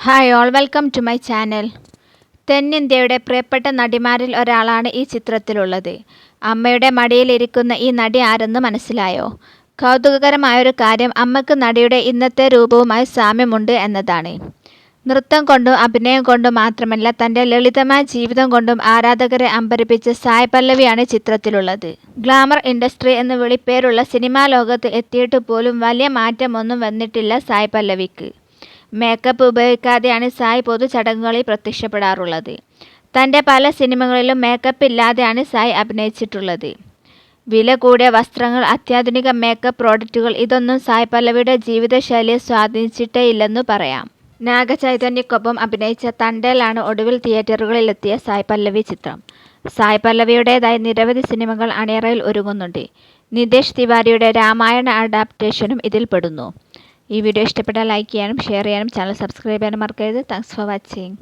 Hi all, welcome to my channel. തെന്നിന്ത്യയുടെ പ്രിയപ്പെട്ട നടിമാരിൽ ഒരാളാണ് ഈ ചിത്രത്തിലുള്ളത്. അമ്മയുടെ മടിയിലിരിക്കുന്ന ഈ നടി ആരെന്ന് മനസ്സിലായോ? കൗതുകകരമായൊരു കാര്യം, അമ്മയ്ക്ക് നടിയുടെ ഇന്നത്തെ രൂപവുമായി സാമ്യമുണ്ട് എന്നതാണ്. നൃത്തം കൊണ്ടും അഭിനയം കൊണ്ടും മാത്രമല്ല, തൻ്റെ ലളിതമായ ജീവിതം കൊണ്ടും ആരാധകരെ അമ്പരപ്പിച്ച സായ് പല്ലവിയാണ് ചിത്രത്തിലുള്ളത്. ഗ്ലാമർ ഇൻഡസ്ട്രി എന്ന് വിളിപ്പേരുള്ള സിനിമാ ലോകത്ത് എത്തിയിട്ട് പോലും വലിയ മാറ്റമൊന്നും വന്നിട്ടില്ല സായ് പല്ലവിക്ക്. മേക്കപ്പ് ഉപയോഗിക്കാതെയാണ് സായ് പൊതുചടങ്ങുകളിൽ പ്രത്യക്ഷപ്പെടാറുള്ളത്. തൻ്റെ പല സിനിമകളിലും മേക്കപ്പ് ഇല്ലാതെയാണ് സായ് അഭിനയിച്ചിട്ടുള്ളത്. വില കൂടിയ വസ്ത്രങ്ങൾ, അത്യാധുനിക മേക്കപ്പ് പ്രോഡക്റ്റുകൾ, ഇതൊന്നും സായ് പല്ലവിയുടെ ജീവിതശൈലിയെ സ്വാധീനിച്ചിട്ടേയില്ലെന്നു പറയാം. നാഗചൈതന്യക്കൊപ്പം അഭിനയിച്ച തണ്ടേലാണ് ഒടുവിൽ തിയേറ്ററുകളിലെത്തിയ സായ് പല്ലവി ചിത്രം. സായ് പല്ലവിയുടേതായി നിരവധി സിനിമകൾ അണിയറയിൽ ഒരുങ്ങുന്നുണ്ട്. നിതേഷ് തിവാരിയുടെ രാമായണ അഡാപ്റ്റേഷനും ഇതിൽ പെടുന്നു. ഈ വീഡിയോ ഇഷ്ടപ്പെട്ടാൽ ലൈക്ക് ചെയ്യാനും ഷെയർ ചെയ്യാനും ചാനൽ സബ്സ്ക്രൈബ് ചെയ്യാനും മറക്കരുത്. Thanks for watching.